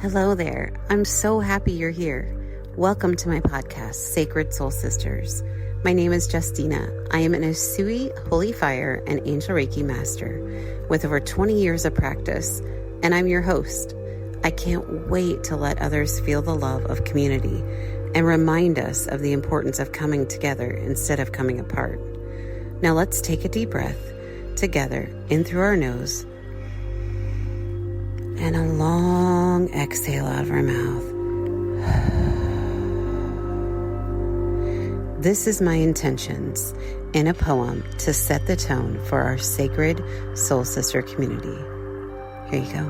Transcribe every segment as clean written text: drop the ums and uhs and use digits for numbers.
Hello there. I'm so happy you're here. Welcome to my podcast, Sacred Soul Sisters. My name is Justina. I am an Usui Holy Fire and Angel Reiki Master with over 20 years of practice, and I'm your host. I can't wait to let others feel the love of community and remind us of the importance of coming together instead of coming apart. Now let's take a deep breath together in through our nose and a long exhale out of our mouth. This is my intentions in a poem to set the tone for our sacred soul sister community. Here you go.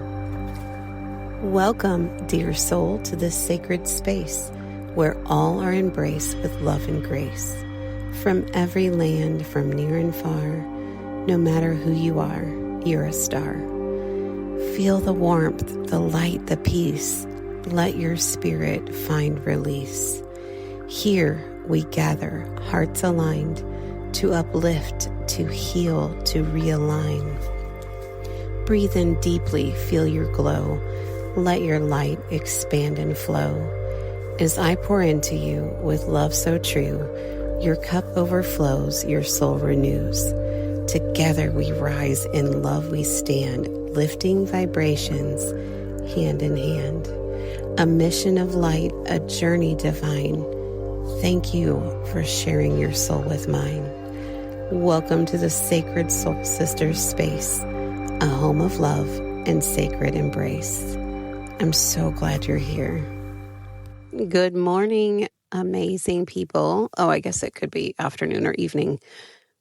Welcome, dear soul, to this sacred space where all are embraced with love and grace. From every land, from near and far, no matter who you are, you're a star. Feel the warmth, the light, the peace. Let your spirit find release. Here we gather, hearts aligned, to uplift, to heal, to realign. Breathe in deeply, feel your glow. Let your light expand and flow. As I pour into you with love so true, your cup overflows, your soul renews. Together we rise, in love we stand, lifting vibrations hand in hand. A mission of light, a journey divine. Thank you for sharing your soul with mine. Welcome to the Sacred Soul Sisters space, a home of love and sacred embrace. I'm so glad you're here. Good morning, amazing people. Oh, I guess it could be afternoon or evening.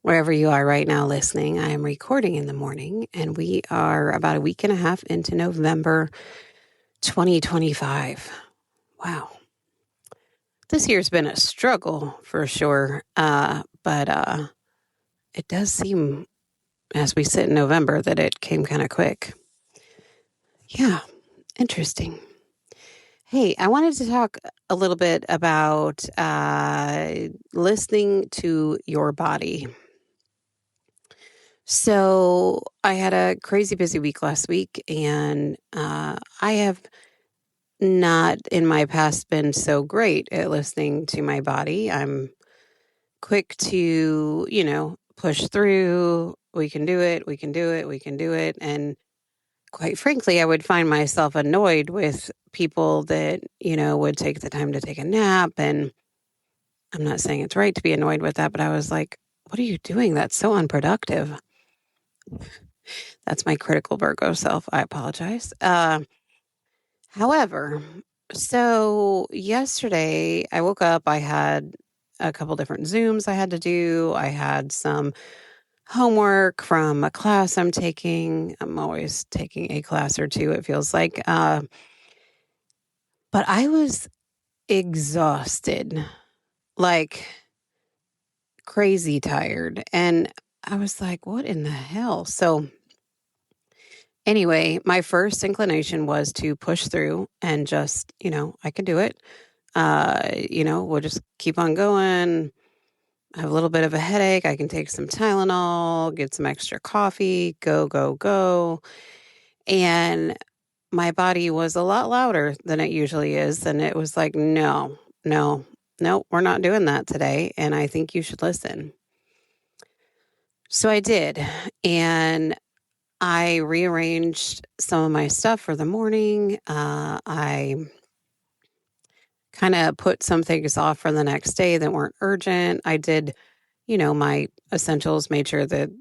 Wherever you are right now listening, I am recording in the morning, and we are about a week and a half into November 2025. Wow. This year's been a struggle for sure, but it does seem, as we sit in November, that it came kind of quick. Yeah, interesting. Hey, I wanted to talk a little bit about listening to your body. So I had a crazy busy week last week, and I have not in my past been so great at listening to my body. I'm quick to, push through. We can do it. We can do it. We can do it. And quite frankly, I would find myself annoyed with people that, would take the time to take a nap. And I'm not saying it's right to be annoyed with that, but I was like, what are you doing? That's so unproductive. That's my critical Virgo self. I apologize. However, so yesterday I woke up, I had a couple different Zooms I had to do. I had some homework from a class I'm taking. I'm always taking a class or two, it feels like. But I was exhausted, like crazy tired. And I was like, what in the hell? So anyway, my first inclination was to push through and just, I can do it. We'll just keep on going. I have a little bit of a headache. I can take some Tylenol, get some extra coffee, go, go, go. And my body was a lot louder than it usually is. And it was like, no, we're not doing that today. And I think you should listen. So I did. And I rearranged some of my stuff for the morning. I kind of put some things off for the next day that weren't urgent. I did, my essentials, made sure the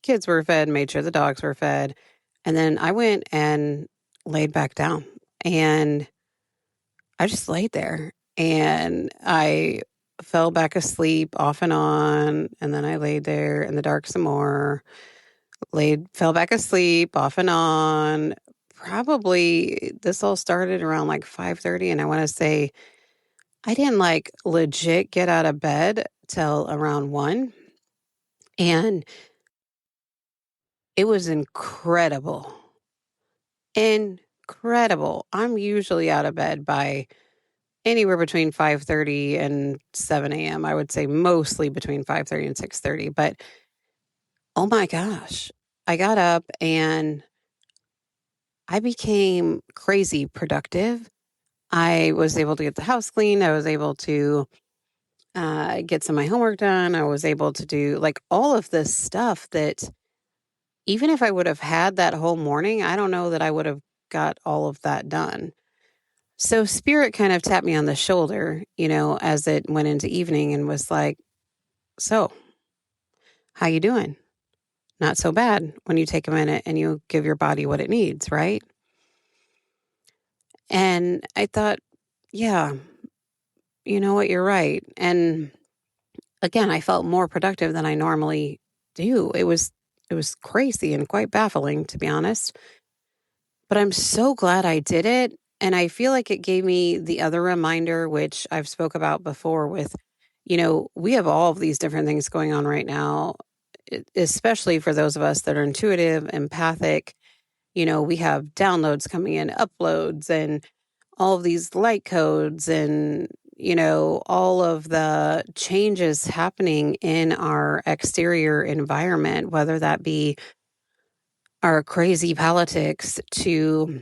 kids were fed, made sure the dogs were fed. And then I went and laid back down, and I just laid there, and I fell back asleep off and on. And then I laid there in the dark some more, fell back asleep off and on. Probably this all started around like 5:30. And I want to say I didn't legit get out of bed till around 1. And it was incredible. Incredible. I'm usually out of bed by anywhere between 5:30 and 7 a.m. I would say mostly between 5:30 and 6:30. But oh my gosh, I got up and I became crazy productive. I was able to get the house clean. I was able to get some of my homework done. I was able to do like all of this stuff that even if I would have had that whole morning, I don't know that I would have got all of that done. So Spirit kind of tapped me on the shoulder, as it went into evening and was like, "So, how you doing? Not so bad when you take a minute and you give your body what it needs, right?" And I thought, yeah, you know what, you're right. And again, I felt more productive than I normally do. It was crazy and quite baffling, to be honest. But I'm so glad I did it. And I feel like it gave me the other reminder, which I've spoke about before with, we have all of these different things going on right now, especially for those of us that are intuitive, empathic. We have downloads coming in, uploads, and all of these light codes and, all of the changes happening in our exterior environment, whether that be our crazy politics to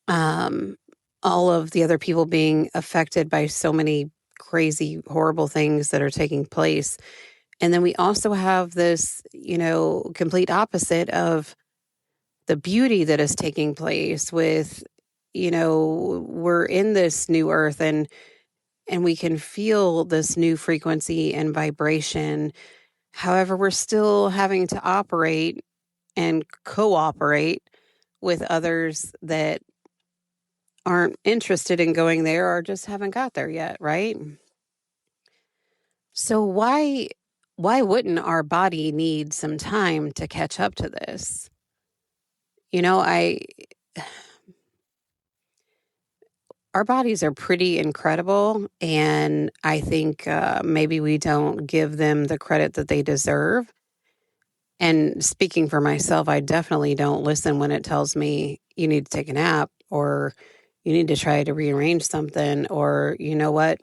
um, all of the other people being affected by so many crazy, horrible things that are taking place. And then we also have this, complete opposite of the beauty that is taking place with, we're in this new earth and we can feel this new frequency and vibration. However, we're still having to operate and cooperate with others that aren't interested in going there or just haven't got there yet, right? So why wouldn't our body need some time to catch up to this? I our bodies are pretty incredible, and I think maybe we don't give them the credit that they deserve. And speaking for myself, I definitely don't listen when it tells me you need to take a nap or you need to try to rearrange something or you know what?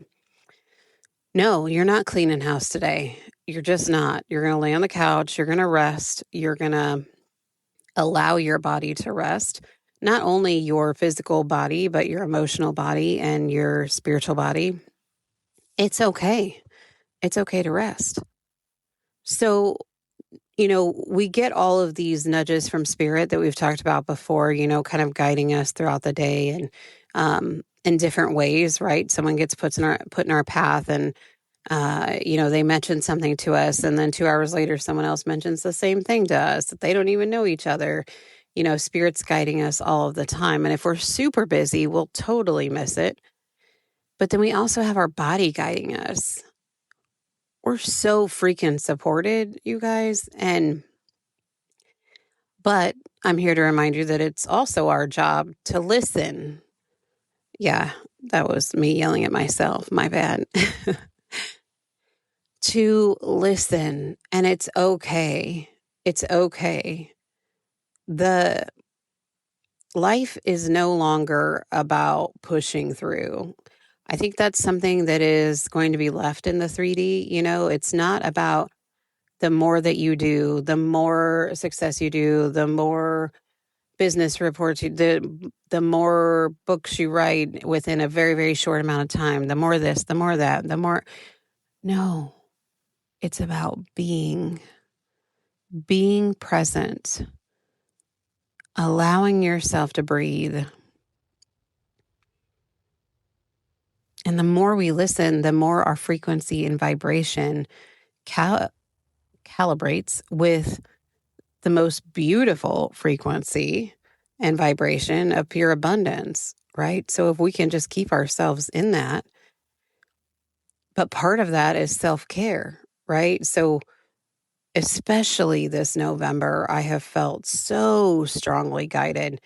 No, you're not cleaning house today. You're just not. You're going to lay on the couch. You're going to rest. You're going to allow your body to rest. Not only your physical body, but your emotional body and your spiritual body. It's okay. It's okay to rest. So, we get all of these nudges from spirit that we've talked about before, kind of guiding us throughout the day and in different ways, right? Someone gets put in our path and they mention something to us, and then 2 hours later, someone else mentions the same thing to us that they don't even know each other. Spirit's guiding us all of the time. And if we're super busy, we'll totally miss it. But then we also have our body guiding us. We're so freaking supported, you guys. But I'm here to remind you that it's also our job to listen. Yeah, that was me yelling at myself. My bad. To listen, and it's okay. It's okay. The life is no longer about pushing through. I think that's something that is going to be left in the 3D. It's not about the more that you do, the more success you do, the more business reports the more books you write within a very, very short amount of time, the more this, the more that, the more. No, it's about being present, allowing yourself to breathe. And the more we listen, the more our frequency and vibration calibrates with the most beautiful frequency and vibration of pure abundance, right? So if we can just keep ourselves in that, but part of that is self-care, right? So especially this November, I have felt so strongly guided.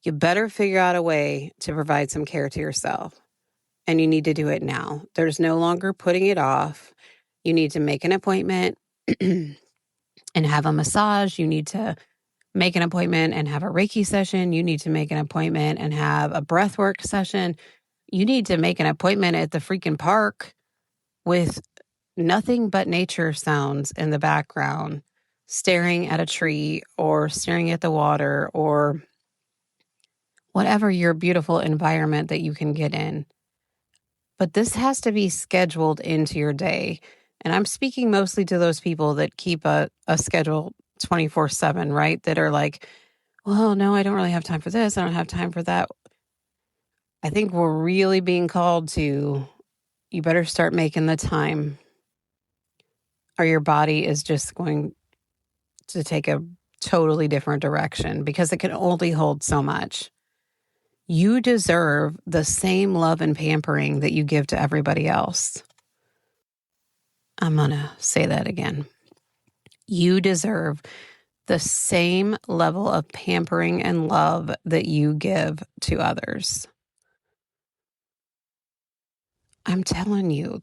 You better figure out a way to provide some care to yourself. And you need to do it now. There's no longer putting it off. You need to make an appointment and have a massage. You need to make an appointment and have a Reiki session. You need to make an appointment and have a breathwork session. You need to make an appointment at the freaking park with nothing but nature sounds in the background, staring at a tree or staring at the water or whatever your beautiful environment that you can get in. But this has to be scheduled into your day. And I'm speaking mostly to those people that keep a schedule 24/7, right? That are like, well, no, I don't really have time for this. I don't have time for that. I think we're really being called to, you better start making the time, or your body is just going to take a totally different direction because it can only hold so much. You deserve the same love and pampering that you give to everybody else. I'm going to say that again. You deserve the same level of pampering and love that you give to others. I'm telling you,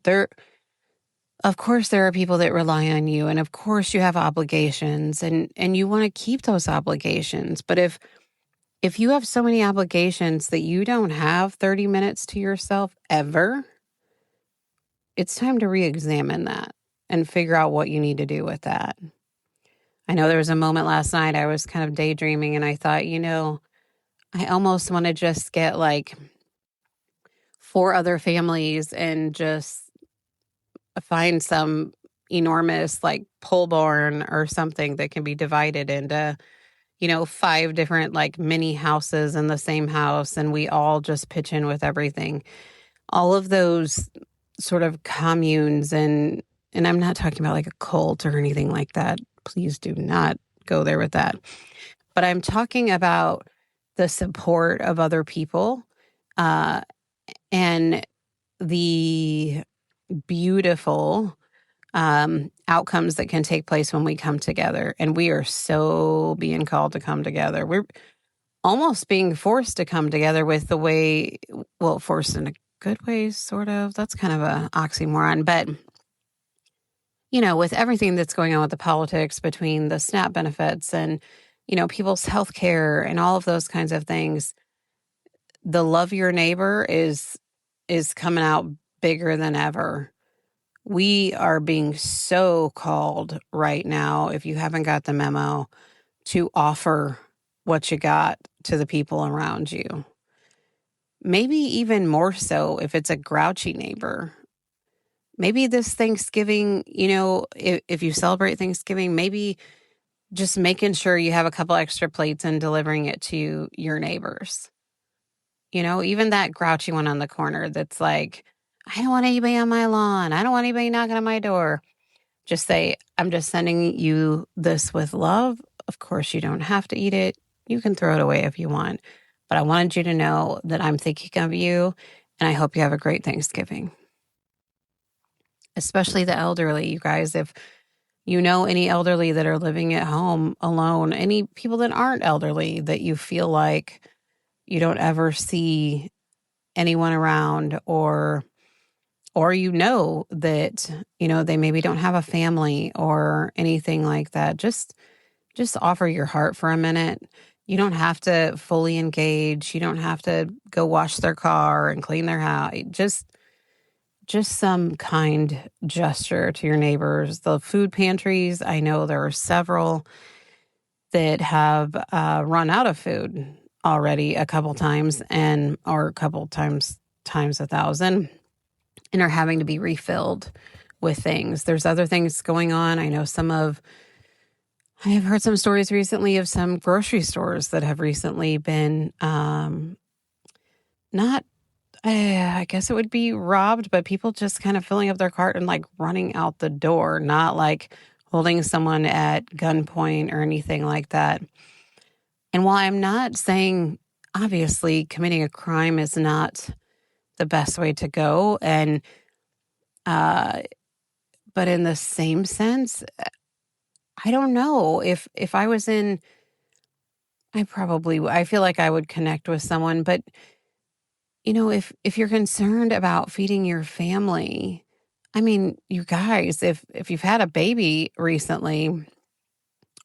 of course there are people that rely on you, and of course you have obligations, and you want to keep those obligations. But if you have so many obligations that you don't have 30 minutes to yourself ever, it's time to re-examine that and figure out what you need to do with that. I know there was a moment last night I was kind of daydreaming, and I thought, I almost want to just get like 4 other families and just find some enormous like pole barn or something that can be divided into, 5 different like mini houses in the same house, and we all just pitch in with everything. All of those sort of communes, and I'm not talking about like a cult or anything like that. Please do not go there with that. But I'm talking about the support of other people, and the beautiful outcomes that can take place when we come together. And we are so being called to come together. We're almost being forced to come together with the way, well, forced in a good way, sort of. That's kind of an oxymoron. But, with everything that's going on with the politics between the SNAP benefits and, people's health care and all of those kinds of things, the love your neighbor is coming out bigger than ever. We are being so called right now, if you haven't got the memo, to offer what you got to the people around you. Maybe even more so if it's a grouchy neighbor. Maybe this Thanksgiving, if you celebrate Thanksgiving, maybe just making sure you have a couple extra plates and delivering it to your neighbors. Even that grouchy one on the corner that's like, I don't want anybody on my lawn. I don't want anybody knocking on my door. Just say, I'm just sending you this with love. Of course, you don't have to eat it. You can throw it away if you want. But I wanted you to know that I'm thinking of you, and I hope you have a great Thanksgiving. Especially the elderly, you guys. If you know any elderly that are living at home alone, any people that aren't elderly that you feel like you don't ever see anyone around, or that, they maybe don't have a family or anything like that, just offer your heart for a minute. You don't have to fully engage. You don't have to go wash their car and clean their house. Just some kind gesture to your neighbors. The food pantries, I know there are several that have run out of food already a couple times, or a couple times 1,000, and are having to be refilled with things. There's other things going on. I know I have heard some stories recently of some grocery stores that have recently been not, I guess it would be robbed, but people just kind of filling up their cart and like running out the door, not like holding someone at gunpoint or anything like that. And while I'm not saying, obviously, committing a crime is not the best way to go, and but in the same sense, I don't know if I was in, I feel like I would connect with someone, but if you're concerned about feeding your family, I mean, you guys, if you've had a baby recently,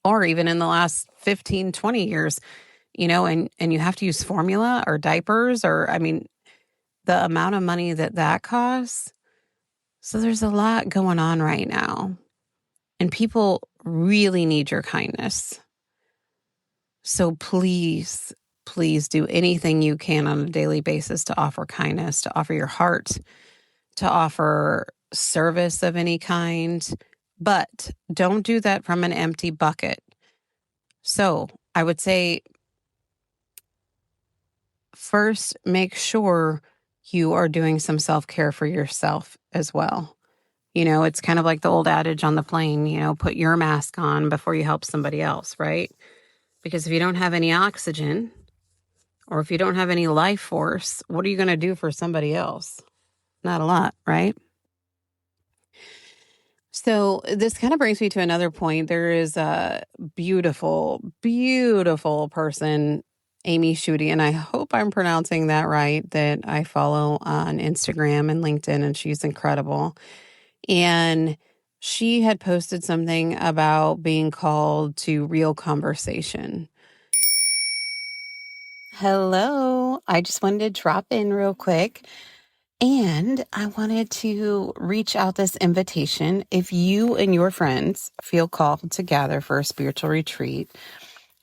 or even in the last 15, 20 years, and you have to use formula or diapers, or, I mean, the amount of money that costs. So there's a lot going on right now, and people really need your kindness. So please, please do anything you can on a daily basis to offer kindness, to offer your heart, to offer service of any kind, but don't do that from an empty bucket. So I would say, first, make sure you are doing some self-care for yourself as well. It's kind of like the old adage on the plane, put your mask on before you help somebody else, right? Because if you don't have any oxygen or if you don't have any life force, what are you going to do for somebody else? Not a lot, right? So this kind of brings me to another point. There is a beautiful, beautiful person, Amy Schutte, and I hope I'm pronouncing that right, that I follow on Instagram and LinkedIn, and she's incredible. And she had posted something about being called to real conversation. Hello. I just wanted to drop in real quick. And I wanted to reach out this invitation. If you and your friends feel called to gather for a spiritual retreat,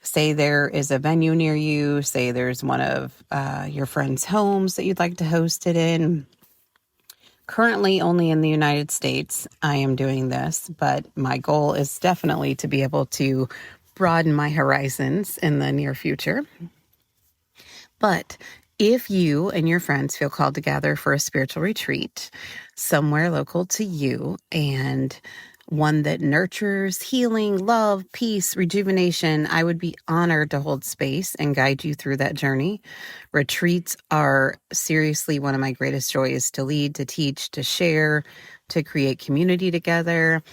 say there is a venue near you, say there's one of your friends' homes that you'd like to host it in. Currently only in the United States, I am doing this, but my goal is definitely to be able to broaden my horizons in the near future. But if you and your friends feel called to gather for a spiritual retreat somewhere local to you and one that nurtures healing, love, peace, rejuvenation, I would be honored to hold space and guide you through that journey. Retreats are seriously one of my greatest joys: to lead, to teach, to share, to create community together,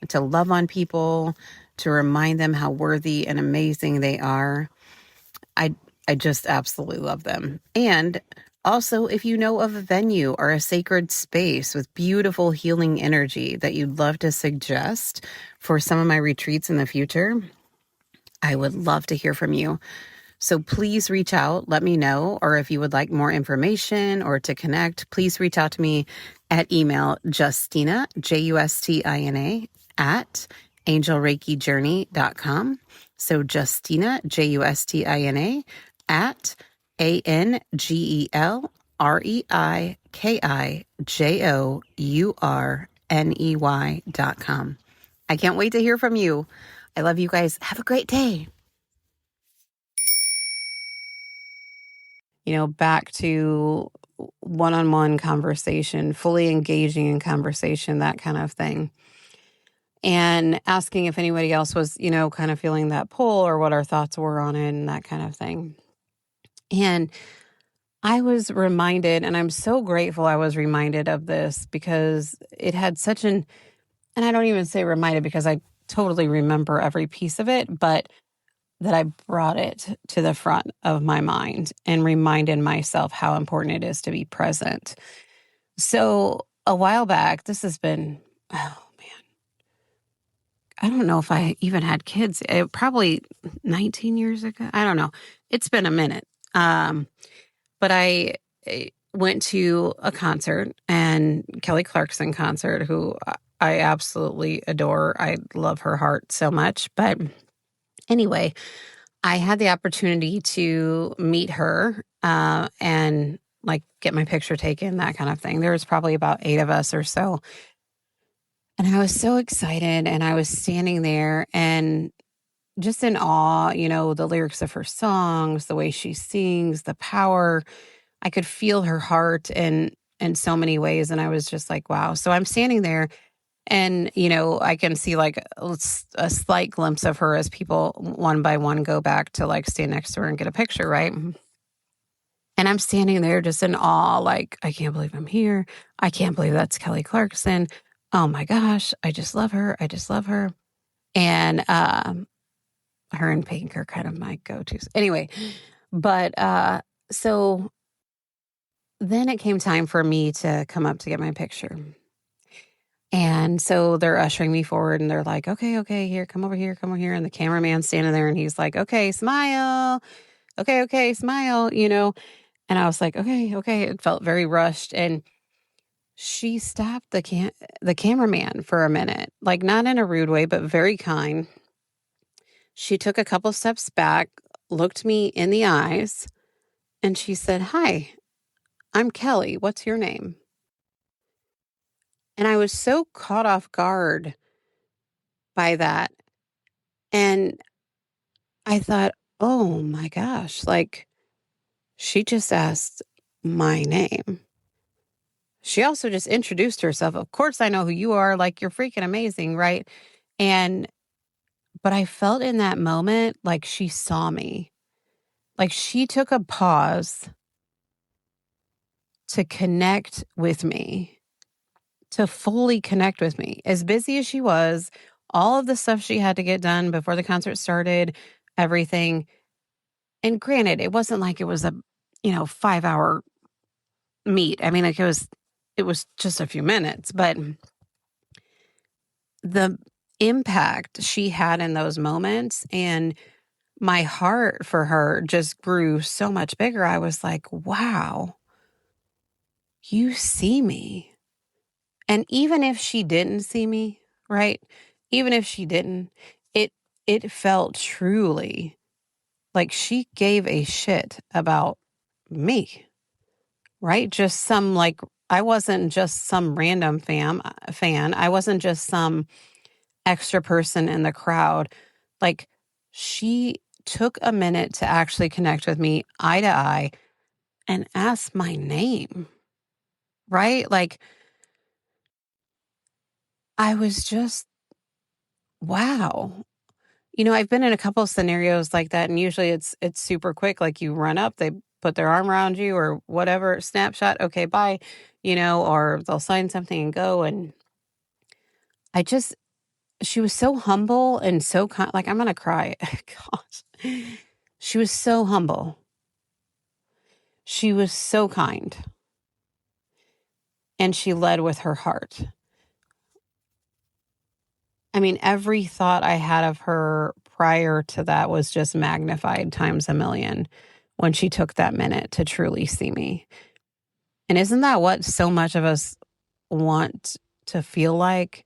to love on people, to remind them how worthy and amazing they are. I just absolutely love them. And also, if you know of a venue or a sacred space with beautiful healing energy that you'd love to suggest for some of my retreats in the future, I would love to hear from you. So please reach out, let me know, or if you would like more information or to connect, please reach out to me at email Justina, Justina, at angelreikijourney.com. So Justina, Justina, at ANGELREIKIJOURNEY.com. I can't wait to hear from you. I love you guys. Have a great day. Back to one-on-one conversation, fully engaging in conversation, that kind of thing. And asking if anybody else was, kind of feeling that pull or what our thoughts were on it and that kind of thing. And I was reminded, and I'm so grateful I was reminded of this because it had such and I don't even say reminded because I totally remember every piece of it, but that I brought it to the front of my mind and reminded myself how important it is to be present. So a while back, this has been, oh man, I don't know if I even had kids. Probably 19 years ago. I don't know. It's been a minute. But I went to a concert, and Kelly Clarkson concert, who I absolutely adore. I love her heart so much. But anyway, I had the opportunity to meet her and get my picture taken, that kind of thing. There was probably about 8 of us or so. And I was so excited, and I was standing there and just in awe, the lyrics of her songs, the way she sings, the power. I could feel her heart in so many ways. And I was just like, wow. So I'm standing there and, I can see a slight glimpse of her as people one by one go back to stand next to her and get a picture, right? And I'm standing there just in awe, I can't believe I'm here. I can't believe that's Kelly Clarkson. Oh my gosh, I just love her. I just love her. And her and Pink are kind of my go-tos. Anyway, but so then it came time for me to come up to get my picture. And so they're ushering me forward and they're like, okay, here, come over here. And the cameraman's standing there and he's like, okay, smile. Okay, smile, And I was like, okay. It felt very rushed. And she stopped the cameraman for a minute, not in a rude way, but very kind. She took a couple steps back, looked me in the eyes and she said, "Hi, I'm Kelly. What's your name?" And I was so caught off guard by that. And I thought, oh my gosh, like she just asked my name. She also just introduced herself. Of course, I know who you are. Like, you're freaking amazing, right? And, but I felt in that moment like she saw me. Like she took a pause to connect with me, to fully connect with me. As busy as she was, all of the stuff she had to get done before the concert started, everything. And granted, it wasn't like it was a, 5-hour meet. I mean, like it was just a few minutes, but the impact she had in those moments and my heart for her just grew so much bigger. I was like, wow, you see me. And even if she didn't see me, right? Even if she didn't, it it felt truly like she gave a shit about me, right? Just some like I wasn't just some random fan. I wasn't just some extra person in the crowd. Like she took a minute to actually connect with me eye to eye and ask my name, right? Like I was just, wow. I've been in a couple of scenarios like that, and usually it's super quick. Like you run up, they put their arm around you or whatever, snapshot, okay, bye, or they'll sign something and go. And I just, she was so humble and so like I'm gonna cry. Gosh, she was so humble. She was so kind, and she led with her heart. I mean, every thought I had of her prior to that was just magnified times a million when she took that minute to truly see me. And isn't that what so much of us want to feel like?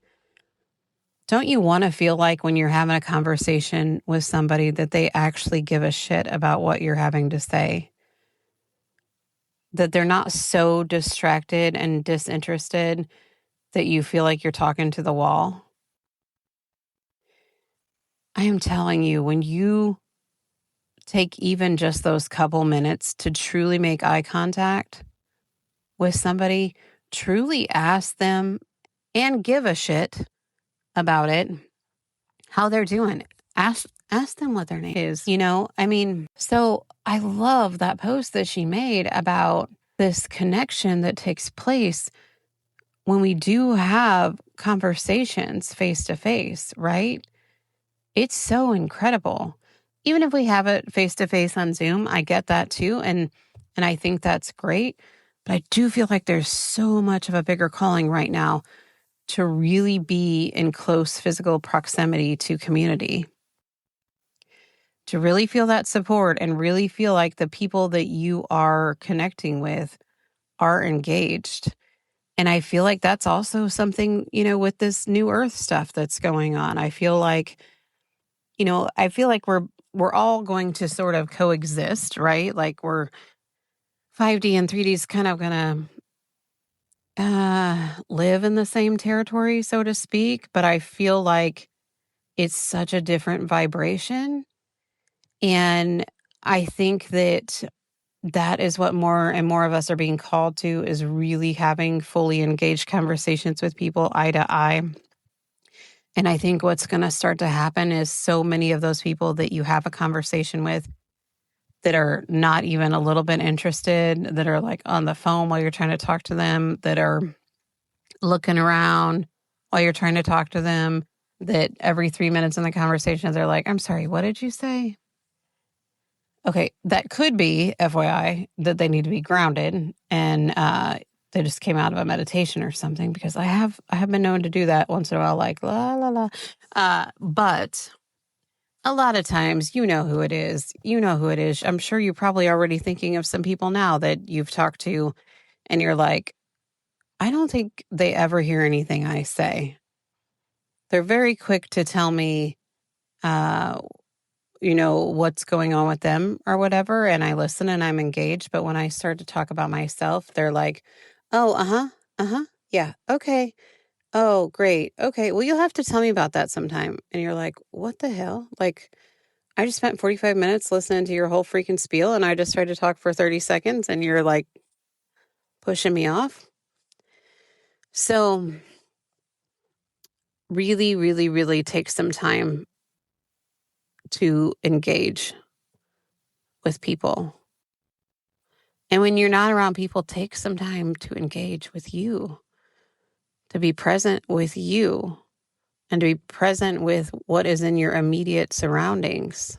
Don't you want to feel like when you're having a conversation with somebody that they actually give a shit about what you're having to say? That they're not so distracted and disinterested that you feel like you're talking to the wall? I am telling you, when you take even just those couple minutes to truly make eye contact with somebody, truly ask them and give a shit about it, how they're doing. Ask them what their name is, I mean, so I love that post that she made about this connection that takes place when we do have conversations face to face, right? It's so incredible. Even if we have it face to face on Zoom, I get that too. And I think that's great. But I do feel like there's so much of a bigger calling right now to really be in close physical proximity to community, to really feel that support and really feel like the people that you are connecting with are engaged. And I feel like that's also something, with this new earth stuff that's going on. I feel like we're all going to sort of coexist, right? Like we're 5D and 3D is kind of going to live in the same territory, so to speak. But I feel like it's such a different vibration. And I think that is what more and more of us are being called to, is really having fully engaged conversations with people eye to eye. And I think what's going to start to happen is so many of those people that you have a conversation with that are not even a little bit interested, that are like on the phone while you're trying to talk to them, that are looking around while you're trying to talk to them, that every 3 minutes in the conversation, they're like, I'm sorry, what did you say? Okay, that could be, FYI, that they need to be grounded and they just came out of a meditation or something, because I have been known to do that once in a while, like la la la. But a lot of times, you know who it is. You know who it is. I'm sure you're probably already thinking of some people now that you've talked to, and you're like, I don't think they ever hear anything I say. They're very quick to tell me what's going on with them or whatever. And I listen and I'm engaged. But when I start to talk about myself, they're like, oh, yeah, okay. Oh, great. Okay. Well, you'll have to tell me about that sometime. And you're like, what the hell? Like, I just spent 45 minutes listening to your whole freaking spiel and I just tried to talk for 30 seconds and you're like pushing me off. So really, really, really take some time to engage with people. And when you're not around people, take some time to engage with you, to be present with you, and to be present with what is in your immediate surroundings.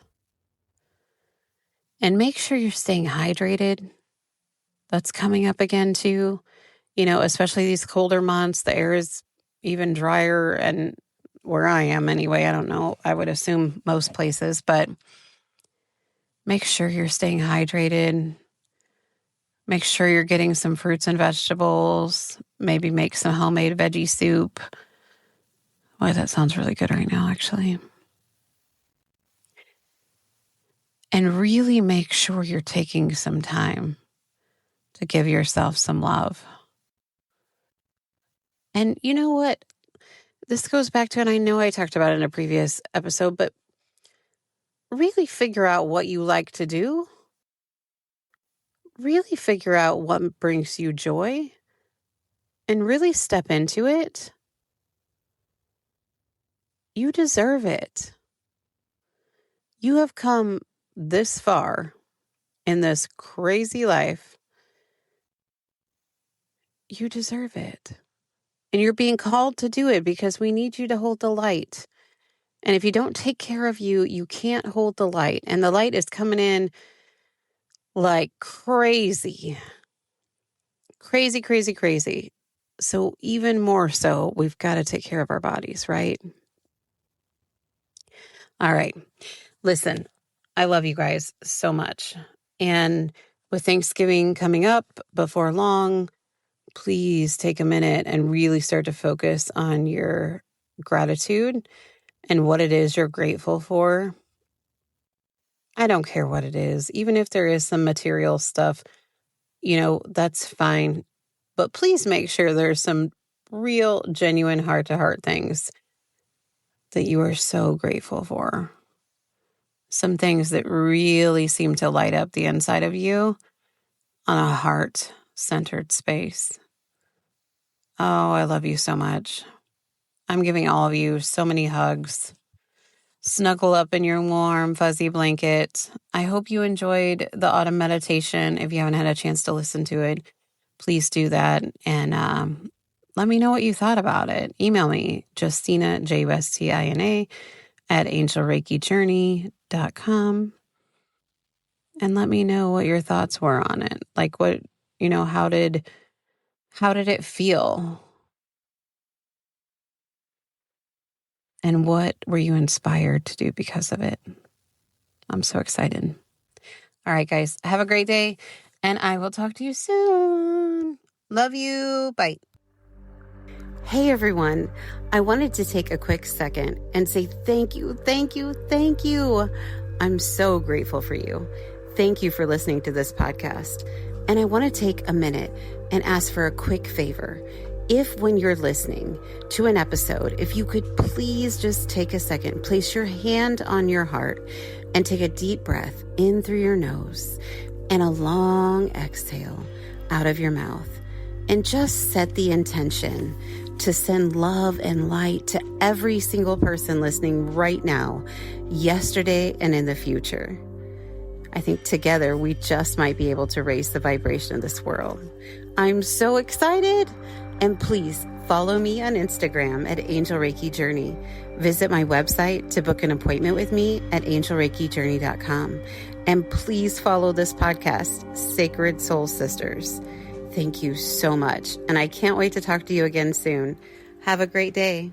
And make sure you're staying hydrated. That's coming up again too. Especially these colder months, the air is even drier, and where I am anyway, I don't know, I would assume most places, but make sure you're staying hydrated. Make sure you're getting some fruits and vegetables. Maybe make some homemade veggie soup. Boy, that sounds really good right now, actually. And really make sure you're taking some time to give yourself some love. And you know what? This goes back to, and I know I talked about it in a previous episode, but really figure out what you like to do. Really figure out what brings you joy and really step into it. You deserve it. You have come this far in this crazy life. You deserve it. And you're being called to do it because we need you to hold the light. And if you don't take care of you, you can't hold the light. And the light is coming in like crazy. Crazy, crazy, crazy. So even more so, we've got to take care of our bodies, right? All right. Listen, I love you guys so much. And with Thanksgiving coming up before long, please take a minute and really start to focus on your gratitude and what it is you're grateful for. I don't care what it is. Even if there is some material stuff, that's fine. But please make sure there's some real, genuine heart-to-heart things that you are so grateful for. Some things that really seem to light up the inside of you on a heart-centered space. Oh, I love you so much. I'm giving all of you so many hugs. Snuggle up in your warm, fuzzy blanket. I hope you enjoyed the autumn meditation. If you haven't had a chance to listen to it, please do that. And let me know what you thought about it. Email me, Justina, Justina, at angelreikijourney.com. And let me know what your thoughts were on it. Like how did it feel? And what were you inspired to do because of it? I'm so excited. All right, guys, have a great day. And I will talk to you soon. Love you. Bye. Hey, everyone. I wanted to take a quick second and say thank you, thank you, thank you. I'm so grateful for you. Thank you for listening to this podcast. And I want to take a minute and ask for a quick favor. If when you're listening to an episode, if you could please just take a second, place your hand on your heart and take a deep breath in through your nose and a long exhale out of your mouth. And just set the intention to send love and light to every single person listening right now, yesterday, and in the future. I think together we just might be able to raise the vibration of this world. I'm so excited. And please follow me on Instagram at Angel Reiki Journey. Visit my website to book an appointment with me at angelreikijourney.com. And please follow this podcast, Sacred Soul Sisters. Thank you so much. And I can't wait to talk to you again soon. Have a great day.